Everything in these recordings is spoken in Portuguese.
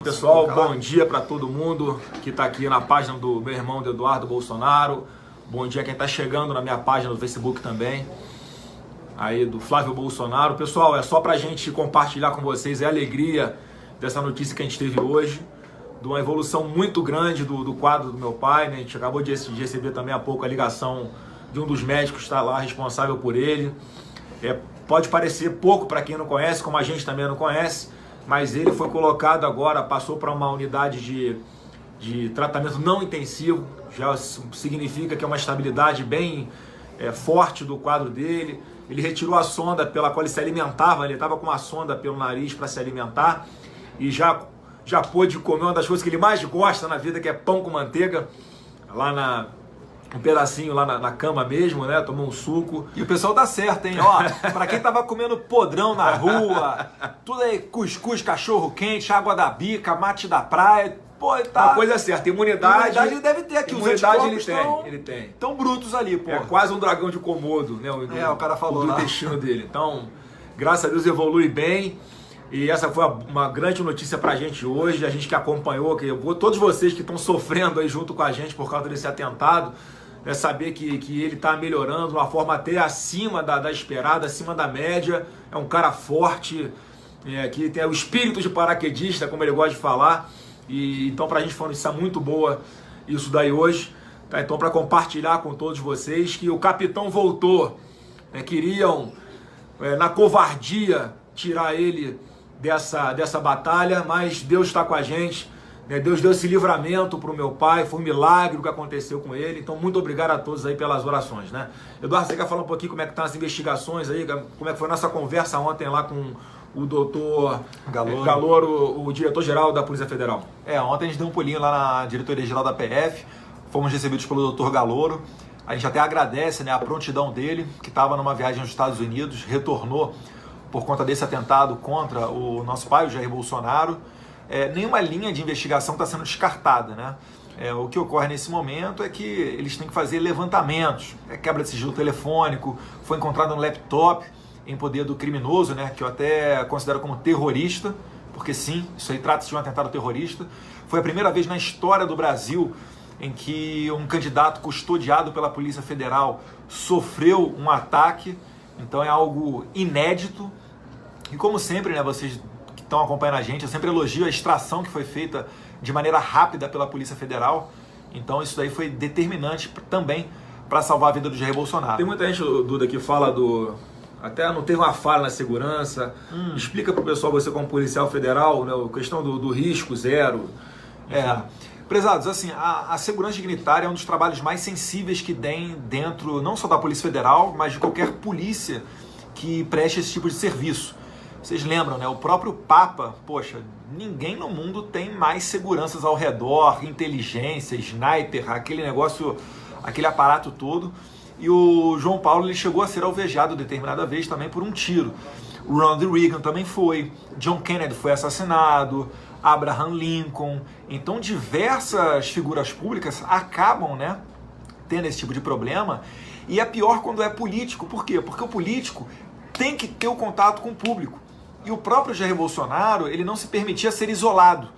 Pessoal, bom dia para todo mundo que está aqui na página do meu irmão Eduardo Bolsonaro. Bom dia quem está chegando na minha página do Facebook também, aí do Flávio Bolsonaro. Pessoal, é só para a gente compartilhar com vocês a alegria dessa notícia que a gente teve hoje, de uma evolução muito grande do quadro do meu pai, né? A gente acabou de receber também há pouco a ligação de um dos médicos que está lá responsável por ele. Pode parecer pouco para quem não conhece, como a gente também não conhece, mas ele foi colocado agora, passou para uma unidade de tratamento não intensivo, já significa que é uma estabilidade bem forte do quadro dele. Ele retirou a sonda pela qual ele se alimentava, ele estava com uma sonda pelo nariz para se alimentar e já pôde comer uma das coisas que ele mais gosta na vida, que é pão com manteiga, lá um pedacinho lá na cama mesmo, né? Tomou um suco. E o pessoal tá certo, hein? Ó, pra quem tava comendo podrão na rua, tudo aí, cuscuz, cachorro quente, água da bica, mate da praia, pô, tá... Uma coisa é certa, imunidade ele deve ter aqui, imunidade os ele tem. Tão brutos ali, pô. É quase um dragão de Komodo, né? O cara falou do intestino dele. Então, graças a Deus evolui bem. E essa foi uma grande notícia pra gente hoje, a gente que acompanhou, todos vocês que estão sofrendo aí junto com a gente por causa desse atentado, saber que ele está melhorando de uma forma até acima da esperada, acima da média. É um cara forte, que tem o espírito de paraquedista, como ele gosta de falar. E então pra gente foi uma notícia muito boa isso daí hoje. Tá? Então para compartilhar com todos vocês que o capitão voltou. Queriam, na covardia, tirar ele dessa batalha, mas Deus está com a gente. Deus deu esse livramento para o meu pai, foi um milagre o que aconteceu com ele, então muito obrigado a todos aí pelas orações, né? Eduardo, você quer falar um pouquinho como é que estão as investigações aí, como é que foi a nossa conversa ontem lá com o doutor Galoro, o diretor-geral da Polícia Federal? Ontem a gente deu um pulinho lá na diretoria-geral da PF, fomos recebidos pelo doutor Galoro, a gente até agradece, né, a prontidão dele, que estava numa viagem aos Estados Unidos, retornou por conta desse atentado contra o nosso pai, o Jair Bolsonaro. Nenhuma linha de investigação está sendo descartada, né? O que ocorre nesse momento é que eles têm que fazer levantamentos, quebra de sigilo telefônico, foi encontrado um laptop em poder do criminoso, né? Que eu até considero como terrorista, porque sim, isso aí trata-se de um atentado terrorista. Foi a primeira vez na história do Brasil em que um candidato custodiado pela Polícia Federal sofreu um ataque, então é algo inédito. E como sempre, né, vocês estão acompanhando a gente, eu sempre elogio a extração que foi feita de maneira rápida pela Polícia Federal, então isso daí foi determinante também para salvar a vida do Jair Bolsonaro. Tem muita gente, Duda, que fala até não teve uma falha na segurança. Explica para o pessoal, você como policial federal, né, a questão do risco zero. Prezados, assim, a segurança dignitária é um dos trabalhos mais sensíveis que tem dentro, não só da Polícia Federal, mas de qualquer polícia que preste esse tipo de serviço. Vocês lembram, né? O próprio Papa, poxa, ninguém no mundo tem mais seguranças ao redor, inteligência, sniper, aquele negócio, aquele aparato todo. E o João Paulo, ele chegou a ser alvejado determinada vez também por um tiro. O Ronald Reagan também foi, John Kennedy foi assassinado, Abraham Lincoln. Então diversas figuras públicas acabam, né, tendo esse tipo de problema. E é pior quando é político. Por quê? Porque o político tem que ter o contato com o público. E o próprio Jair Bolsonaro, ele não se permitia ser isolado.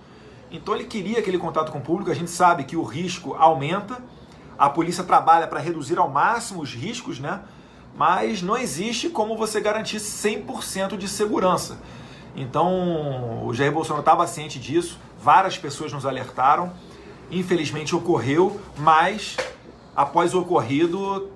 Então ele queria aquele contato com o público. A gente sabe que o risco aumenta, a polícia trabalha para reduzir ao máximo os riscos, né? Mas não existe como você garantir 100% de segurança. Então o Jair Bolsonaro estava ciente disso, várias pessoas nos alertaram. Infelizmente ocorreu, mas após o ocorrido,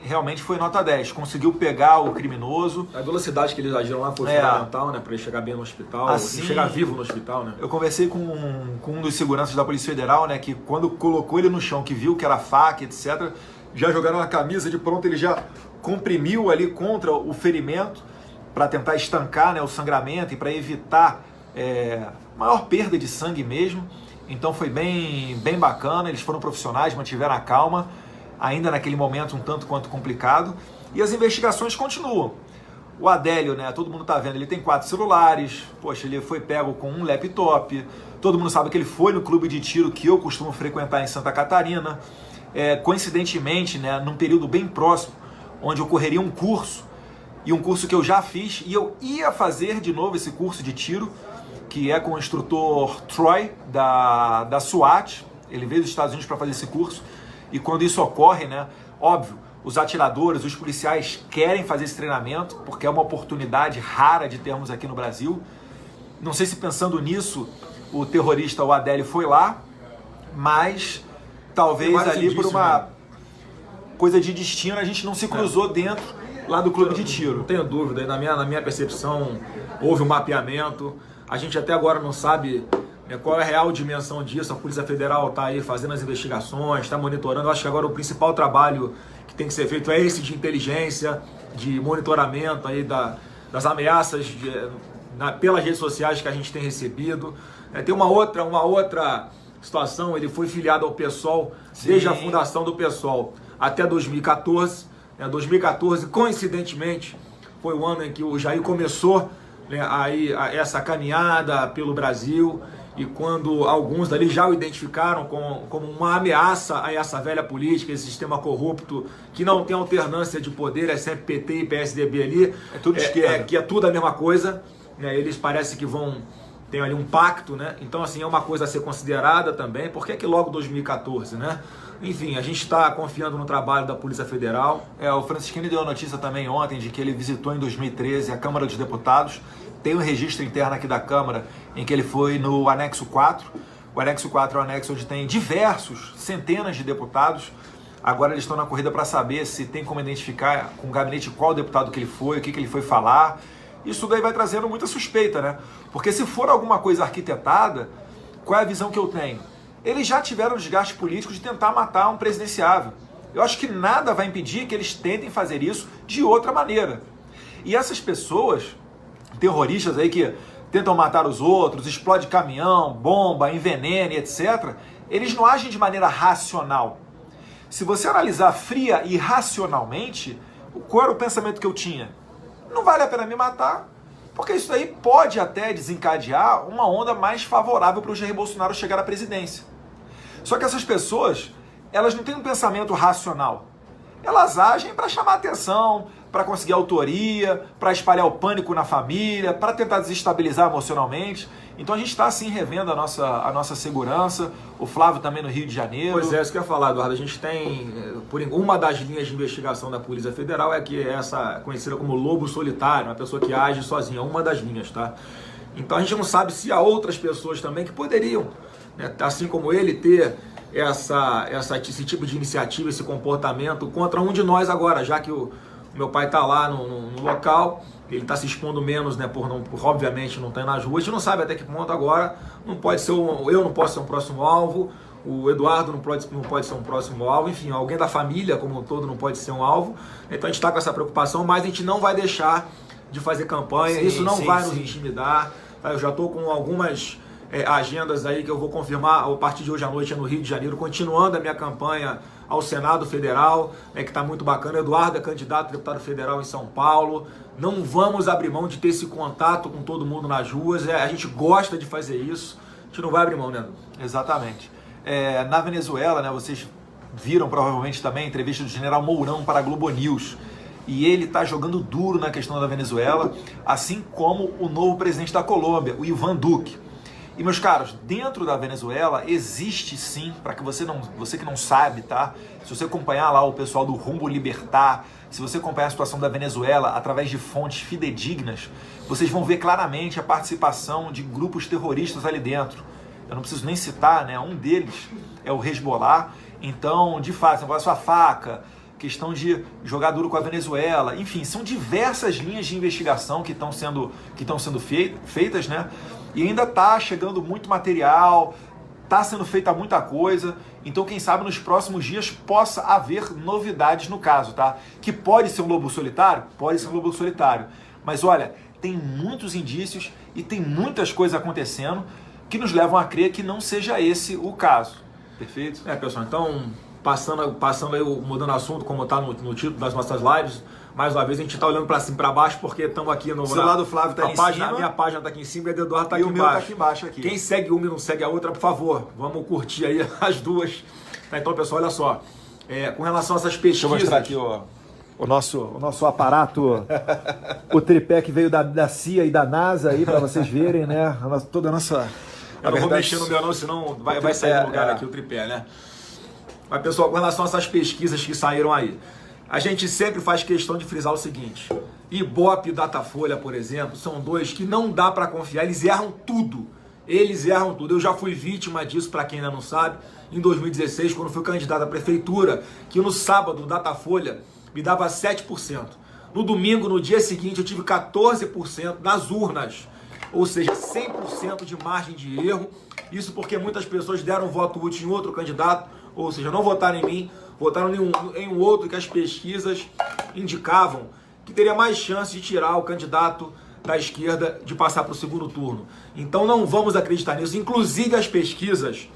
realmente foi nota 10, conseguiu pegar o criminoso. A velocidade que eles agiram lá foi fundamental, né, para ele chegar bem no hospital, assim, chegar vivo no hospital, né? Eu conversei com um dos seguranças da Polícia Federal, né, que quando colocou ele no chão, que viu que era faca, etc., já jogaram a camisa de pronto, ele já comprimiu ali contra o ferimento para tentar estancar, né, o sangramento e para evitar maior perda de sangue mesmo. Então foi bem bacana, eles foram profissionais, mantiveram a calma, ainda naquele momento um tanto quanto complicado, e as investigações continuam. O Adélio, né, todo mundo tá vendo, ele tem 4 celulares, poxa, ele foi pego com um laptop, todo mundo sabe que ele foi no clube de tiro que eu costumo frequentar em Santa Catarina, coincidentemente, né, num período bem próximo, onde ocorreria um curso, e um curso que eu já fiz, e eu ia fazer de novo esse curso de tiro, que é com o instrutor Troy, da SWAT. Ele veio dos Estados Unidos para fazer esse curso. E quando isso ocorre, né, óbvio, os atiradores, os policiais querem fazer esse treinamento, porque é uma oportunidade rara de termos aqui no Brasil. Não sei se pensando nisso, o terrorista, o Adélio, foi lá, mas talvez ali por uma coisa de destino a gente não se cruzou dentro lá do clube de tiro. Não tenho dúvida, na minha percepção houve um mapeamento, a gente até agora não sabe qual é a real dimensão disso. A Polícia Federal está aí fazendo as investigações, está monitorando. Eu acho que agora o principal trabalho que tem que ser feito é esse de inteligência, de monitoramento aí das ameaças pelas redes sociais que a gente tem recebido. Tem uma outra situação, ele foi filiado ao PSOL desde a fundação do PSOL até 2014. 2014, coincidentemente, foi o ano em que o Jair começou aí essa caminhada pelo Brasil, e quando alguns dali já o identificaram como uma ameaça a essa velha política, esse sistema corrupto que não tem alternância de poder, é sempre PT e PSDB ali, é tudo esquerda, que é tudo a mesma coisa, eles parecem que tem ali um pacto, então assim, é uma coisa a ser considerada também. Por que logo 2014, Enfim, a gente está confiando no trabalho da Polícia Federal. O Francisquini deu a notícia também ontem de que ele visitou em 2013 a Câmara dos Deputados. Tem um registro interno aqui da Câmara em que ele foi no anexo 4. O anexo 4 é um anexo onde tem centenas de deputados. Agora eles estão na corrida para saber se tem como identificar com o gabinete qual deputado que ele foi, o que ele foi falar. Isso daí vai trazendo muita suspeita, Porque se for alguma coisa arquitetada, qual é a visão que eu tenho? Eles já tiveram desgaste político de tentar matar um presidenciável. Eu acho que nada vai impedir que eles tentem fazer isso de outra maneira. E essas pessoas, terroristas aí que tentam matar os outros, explode caminhão, bomba, envenena, etc., eles não agem de maneira racional. Se você analisar fria e racionalmente, qual era o pensamento que eu tinha? Não vale a pena me matar, porque isso aí pode até desencadear uma onda mais favorável para o Jair Bolsonaro chegar à presidência. Só que essas pessoas, elas não têm um pensamento racional. Elas agem para chamar atenção, para conseguir autoria, para espalhar o pânico na família, para tentar desestabilizar emocionalmente. Então a gente está assim revendo a nossa segurança, o Flávio também no Rio de Janeiro. Pois é, isso que eu ia falar, Eduardo. A gente tem, uma das linhas de investigação da Polícia Federal é que essa conhecida como lobo solitário, uma pessoa que age sozinha, uma das linhas, tá? Então a gente não sabe se há outras pessoas também que poderiam, assim como ele, ter esse tipo de iniciativa, esse comportamento contra um de nós agora, já que o meu pai está lá no local, ele está se expondo menos, por obviamente não estar nas ruas. A gente não sabe até que ponto agora não pode ser eu não posso ser um próximo alvo, o Eduardo não pode ser um próximo alvo, enfim, alguém da família como um todo não pode ser um alvo. Então a gente está com essa preocupação, mas a gente não vai deixar de fazer campanha, isso não vai nos intimidar. Eu já estou com algumas agendas aí que eu vou confirmar a partir de hoje à noite no Rio de Janeiro, continuando a minha campanha ao Senado Federal, que está muito bacana. Eduardo é candidato a deputado federal em São Paulo. Não vamos abrir mão de ter esse contato com todo mundo nas ruas. A gente gosta de fazer isso. A gente não vai abrir mão, Exatamente. Na Venezuela, vocês viram provavelmente também a entrevista do general Mourão para a Globo News. E ele está jogando duro na questão da Venezuela, assim como o novo presidente da Colômbia, o Iván Duque. E, meus caros, dentro da Venezuela existe sim, para que você que não sabe, tá? Se você acompanhar lá o pessoal do Rumbo Libertar, se você acompanhar a situação da Venezuela através de fontes fidedignas, vocês vão ver claramente a participação de grupos terroristas ali dentro. Eu não preciso nem citar, um deles é o Hezbollah. Então, de fato, negócio a faca, questão de jogar duro com a Venezuela, enfim, são diversas linhas de investigação que estão sendo feitas, E ainda está chegando muito material, está sendo feita muita coisa. Então, quem sabe nos próximos dias possa haver novidades no caso, tá? Que pode ser um lobo solitário? Pode ser um lobo solitário. Mas olha, tem muitos indícios e tem muitas coisas acontecendo que nos levam a crer que não seja esse o caso. Perfeito? Pessoal, então, passando aí, mudando o assunto, como está no título das nossas lives, mais uma vez a gente está olhando para cima e para baixo, porque estamos aqui no... O celular do Flávio está em cima. A minha página está aqui em cima e a do Eduardo está aqui embaixo. E o meu está aqui embaixo. Aqui. Quem segue uma e não segue a outra, por favor, vamos curtir aí as duas. Então, pessoal, olha só. Com relação a essas pesquisas... Deixa eu mostrar aqui, o nosso aparato, o tripé que veio da CIA e da NASA aí, para vocês verem, né? Toda a nossa... Eu não vou mexer no meu não, senão vai sair do lugar aqui o tripé, né? Mas, pessoal, com relação a essas pesquisas que saíram aí, a gente sempre faz questão de frisar o seguinte: Ibope e Datafolha, por exemplo, são dois que não dá para confiar, eles erram tudo. Eles erram tudo. Eu já fui vítima disso, para quem ainda não sabe, em 2016, quando fui candidato à prefeitura, que no sábado o Datafolha me dava 7%. No domingo, no dia seguinte, eu tive 14% nas urnas. Ou seja, 100% de margem de erro. Isso porque muitas pessoas deram voto útil em outro candidato, ou seja, não votaram em mim, votaram em um outro que as pesquisas indicavam que teria mais chance de tirar o candidato da esquerda de passar para o segundo turno. Então não vamos acreditar nisso. Inclusive as pesquisas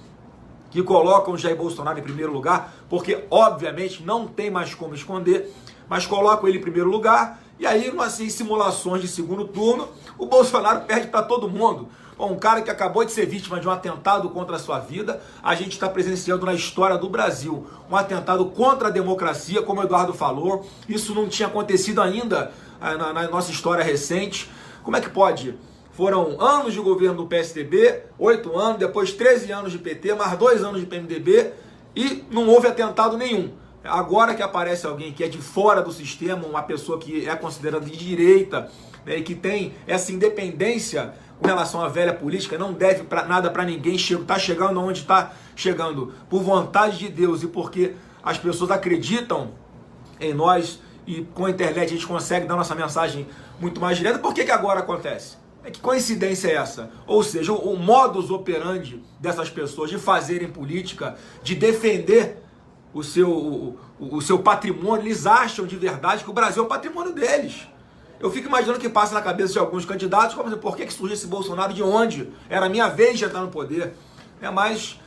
que colocam o Jair Bolsonaro em primeiro lugar, porque obviamente não tem mais como esconder, mas colocam ele em primeiro lugar, e aí em simulações de segundo turno, o Bolsonaro perde para todo mundo. Bom, um cara que acabou de ser vítima de um atentado contra a sua vida, a gente está presenciando na história do Brasil um atentado contra a democracia, como o Eduardo falou. Isso não tinha acontecido ainda na nossa história recente. Como é que pode? Foram anos de governo do PSDB, 8 anos, depois 13 anos de PT, mais 2 anos de PMDB, e não houve atentado nenhum. Agora que aparece alguém que é de fora do sistema, uma pessoa que é considerada de direita, né, e que tem essa independência com relação à velha política, não deve nada para ninguém, está chegando onde está chegando por vontade de Deus e porque as pessoas acreditam em nós, e com a internet a gente consegue dar nossa mensagem muito mais direta. Por que agora acontece? Que coincidência é essa? Ou seja, o modus operandi dessas pessoas de fazerem política, de defender o seu patrimônio, eles acham de verdade que o Brasil é o patrimônio deles. Eu fico imaginando o que passa na cabeça de alguns candidatos, como assim, por que surge esse Bolsonaro, de onde? Era a minha vez de entrar no poder. Mas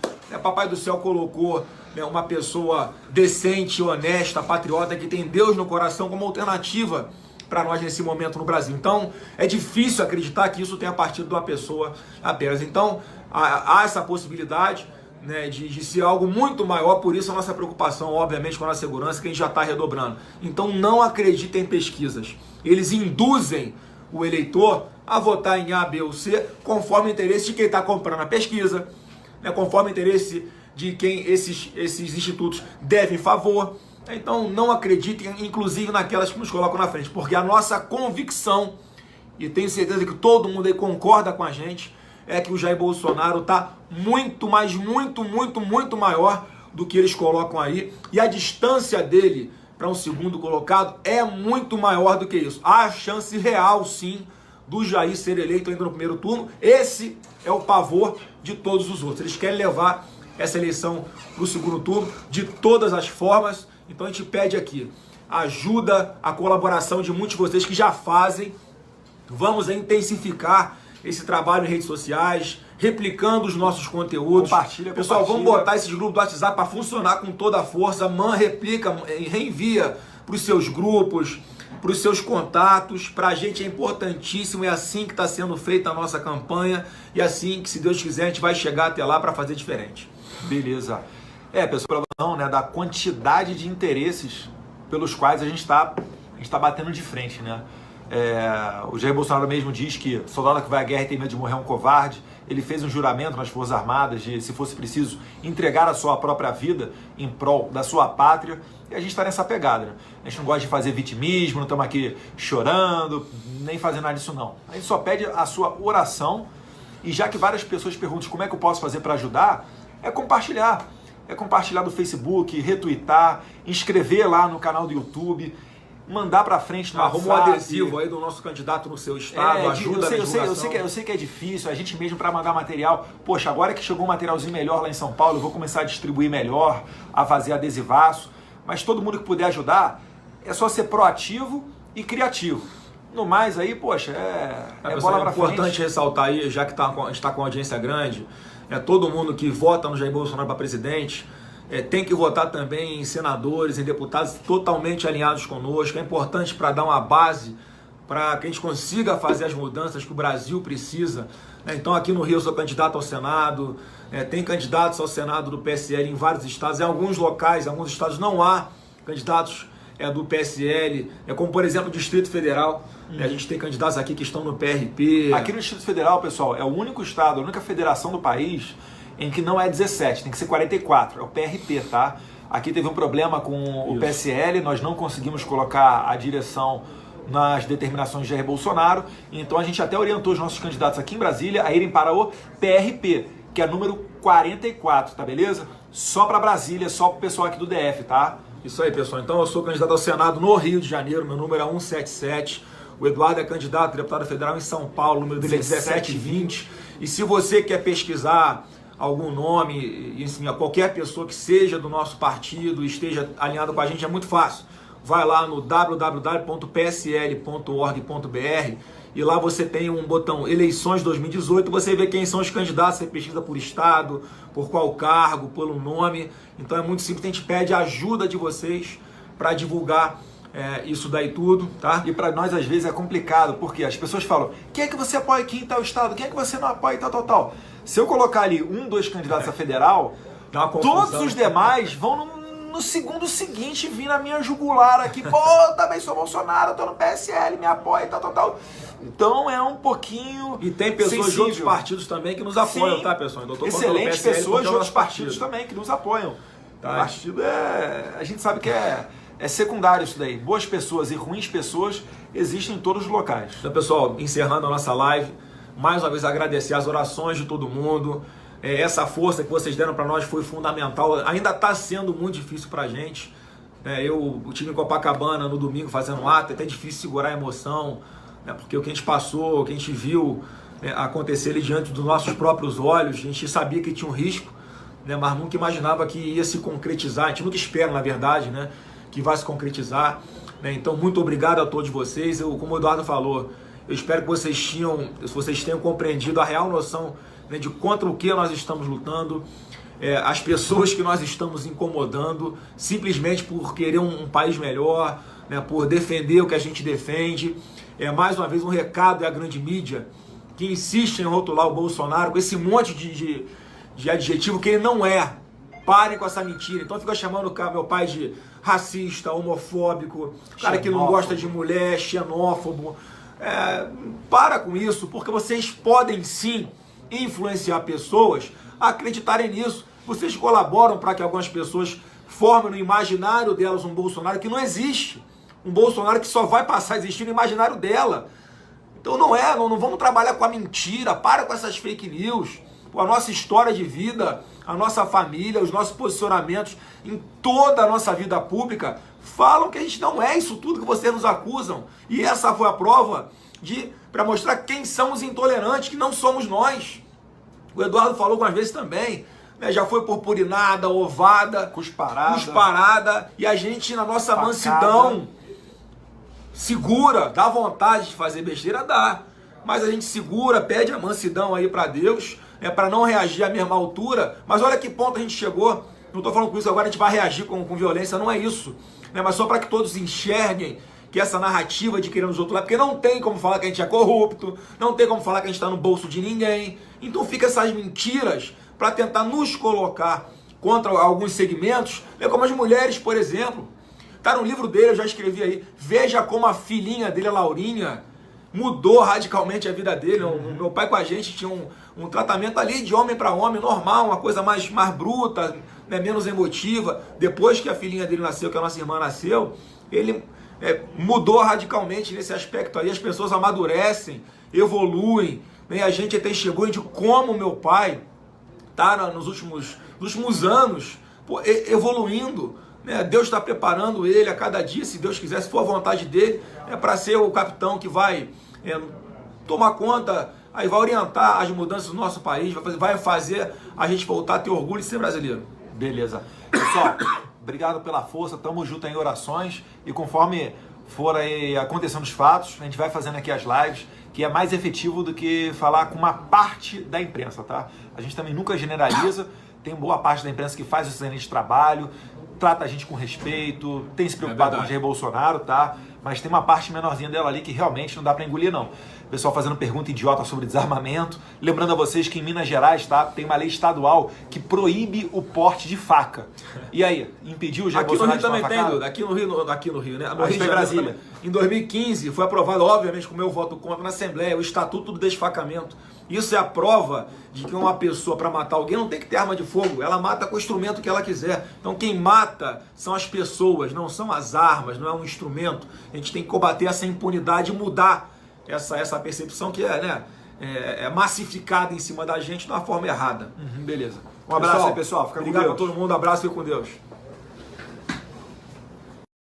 Papai do Céu colocou uma pessoa decente, honesta, patriota, que tem Deus no coração como alternativa para nós nesse momento no Brasil. Então, é difícil acreditar que isso tenha partido de uma pessoa apenas. Então, há essa possibilidade, né, de ser algo muito maior, por isso a nossa preocupação, obviamente, com a nossa segurança, que a gente já está redobrando. Então, não acreditem em pesquisas. Eles induzem o eleitor a votar em A, B ou C, conforme o interesse de quem está comprando a pesquisa, né, conforme o interesse de quem esses institutos devem favor. Então, não acreditem, inclusive, naquelas que nos colocam na frente, porque a nossa convicção, e tenho certeza que todo mundo aí concorda com a gente, é que o Jair Bolsonaro está muito, mas muito maior do que eles colocam aí, e a distância dele para um segundo colocado é muito maior do que isso. Há a chance real, sim, do Jair ser eleito ainda no primeiro turno. Esse é o pavor de todos os outros. Eles querem levar essa eleição para o segundo turno de todas as formas. Então a gente pede aqui ajuda, a colaboração de muitos de vocês que já fazem. Vamos intensificar esse trabalho em redes sociais, replicando os nossos conteúdos. Pessoal, vamos botar esses grupos do WhatsApp para funcionar com toda a força. Replica, reenvia para os seus grupos, para os seus contatos. Para a gente é importantíssimo, é assim que está sendo feita a nossa campanha, e assim que, se Deus quiser, a gente vai chegar até lá para fazer diferente. Beleza. Pessoal, não, né, da quantidade de interesses pelos quais a gente está batendo de frente, né? O Jair Bolsonaro mesmo diz que soldado que vai à guerra e tem medo de morrer é um covarde. Ele fez um juramento nas Forças Armadas de, se fosse preciso, entregar a sua própria vida em prol da sua pátria. E a gente está nessa pegada, né? A gente não gosta de fazer vitimismo, não estamos aqui chorando, nem fazendo nada disso não. A gente só pede a sua oração, e já que várias pessoas perguntam como é que eu posso fazer para ajudar, é compartilhar. É compartilhar do Facebook, retweetar, inscrever lá no canal do YouTube, mandar pra frente no WhatsApp. Arruma um adesivo aí do nosso candidato no seu estado, ajuda na divulgação. Eu sei que é difícil, a gente mesmo para mandar material. Poxa, agora que chegou um materialzinho melhor lá em São Paulo, eu vou começar a distribuir melhor, a fazer adesivaço. Mas todo mundo que puder ajudar, é só ser proativo e criativo. No mais aí, poxa, bola pra frente. É importante ressaltar aí, já que a gente está com uma audiência grande, todo mundo que vota no Jair Bolsonaro para presidente tem que votar também em senadores, em deputados totalmente alinhados conosco. É importante para dar uma base para que a gente consiga fazer as mudanças que o Brasil precisa. Então aqui no Rio eu sou candidato ao Senado, tem candidatos ao Senado do PSL em vários estados. Em alguns locais, em alguns estados não há candidatos do PSL, como por exemplo o Distrito Federal. A gente tem candidatos aqui que estão no PRP. Aqui no Distrito Federal, pessoal, é o único estado, a única federação do país em que não é 17, tem que ser 44, é o PRP, tá? Aqui teve um problema com o PSL, nós não conseguimos colocar a direção nas determinações de Jair Bolsonaro, então a gente até orientou os nossos candidatos aqui em Brasília a irem para o PRP, que é número 44, tá beleza? Só para Brasília, só para o pessoal aqui do DF, tá? Isso aí, pessoal. Então eu sou candidato ao Senado no Rio de Janeiro, meu número é 177. O Eduardo é candidato a deputado federal em São Paulo, o número dele é 1720. E se você quer pesquisar algum nome, enfim, qualquer pessoa que seja do nosso partido, esteja alinhado com a gente, é muito fácil. Vai lá no www.psl.org.br e lá você tem um botão Eleições 2018, você vê quem são os candidatos, você pesquisa por estado, por qual cargo, pelo nome. Então é muito simples, a gente pede a ajuda de vocês para divulgar isso daí tudo, tá? E para nós às vezes é complicado, porque as pessoas falam, quem é que você apoia aqui em tal estado, quem é que você não apoia em tal. Se eu colocar ali 2 candidatos a federal, todos os demais vão no segundo seguinte vir na minha jugular aqui, pô, também sou Bolsonaro, tô no PSL, me apoia e tal. Então é um pouquinho E tem pessoas sensível. de outros partidos também que nos apoiam, tá, pessoal? Excelentes pessoas de outros partidos também que nos apoiam. Tá? O partido a gente sabe que é secundário isso daí. Boas pessoas e ruins pessoas existem em todos os locais. Então, pessoal, encerrando a nossa live, mais uma vez agradecer as orações de todo mundo. Essa força que vocês deram para nós foi fundamental. Ainda está sendo muito difícil para a gente. Eu estive em Copacabana no domingo fazendo um ato, é até difícil segurar a emoção, porque o que a gente passou, o que a gente viu acontecer ali diante dos nossos próprios olhos, a gente sabia que tinha um risco, mas nunca imaginava que ia se concretizar. A gente nunca espera, na verdade, que vai se concretizar. Então, muito obrigado a todos vocês. Como o Eduardo falou, eu espero que vocês tenham compreendido a real noção de contra o que nós estamos lutando, as pessoas que nós estamos incomodando, simplesmente por querer um país melhor, por defender o que a gente defende. Mais uma vez um recado à grande mídia, que insiste em rotular o Bolsonaro com esse monte de adjetivo que ele não é. Parem com essa mentira. Então fica chamando meu pai de racista, homofóbico, cara que não gosta de mulher, xenófobo. Para com isso, porque vocês podem sim influenciar pessoas a acreditarem nisso. Vocês colaboram para que algumas pessoas formem no imaginário delas um Bolsonaro que não existe. Um Bolsonaro que só vai passar a existir no imaginário dela. Então não vamos trabalhar com a mentira, para com essas fake news. A nossa história de vida, a nossa família, os nossos posicionamentos em toda a nossa vida pública falam que a gente não é isso tudo que vocês nos acusam. E essa foi a prova para mostrar quem são os intolerantes, que não somos nós. O Eduardo falou algumas vezes também, já foi purpurinada, ovada, cusparada, e a gente na nossa mansidão segura, dá vontade de fazer besteira, dá. Mas a gente segura, pede a mansidão aí para Deus, para não reagir à mesma altura. Mas olha que ponto a gente chegou. Não estou falando com isso agora, a gente vai reagir com violência, não é isso. Mas só para que todos enxerguem que essa narrativa de querer nos rotular, porque não tem como falar que a gente é corrupto, não tem como falar que a gente está no bolso de ninguém. Então fica essas mentiras para tentar nos colocar contra alguns segmentos, como as mulheres, por exemplo. Tá no livro dele, eu já escrevi aí, veja como a filhinha dele, a Laurinha, mudou radicalmente a vida dele. Meu pai com a gente tinha um tratamento ali de homem para homem, normal, uma coisa mais bruta, menos emotiva. Depois que a filhinha dele nasceu, que a nossa irmã nasceu, ele mudou radicalmente nesse aspecto aí. As pessoas amadurecem, evoluem, a gente até chegou de como meu pai está nos últimos anos evoluindo. Deus está preparando ele a cada dia, se Deus quiser, se for a vontade dele, para ser o capitão que vai tomar conta, aí vai orientar as mudanças do nosso país, vai fazer a gente voltar a ter orgulho de ser brasileiro. Beleza. Pessoal, obrigado pela força, tamo junto em orações, e conforme for aí acontecendo os fatos, a gente vai fazendo aqui as lives, que é mais efetivo do que falar com uma parte da imprensa, tá? A gente também nunca generaliza. tem boa parte da imprensa que faz o excelente trabalho, trata a gente com respeito, tem se preocupado com o Jair Bolsonaro, tá? Mas tem uma parte menorzinha dela ali que realmente não dá para engolir, não. O pessoal fazendo pergunta idiota sobre desarmamento. Lembrando a vocês que em Minas Gerais, tá, tem uma lei estadual que proíbe o porte de faca. E aí, impediu o Jair Bolsonaro de tomar facada? Aqui no Rio também tem, aqui no Rio, né? No Rio de Brasília. Em 2015 foi aprovado, obviamente, com o meu voto contra na Assembleia, o Estatuto do Desfacamento. Isso é a prova de que uma pessoa, para matar alguém, não tem que ter arma de fogo. Ela mata com o instrumento que ela quiser. Então quem mata são as pessoas, não são as armas, não é um instrumento. A gente tem que combater essa impunidade e mudar essa percepção que é massificada em cima da gente de uma forma errada. Beleza. Um abraço aí, pessoal. Fica com Deus. Obrigado a todo mundo. Abraço e fica com Deus.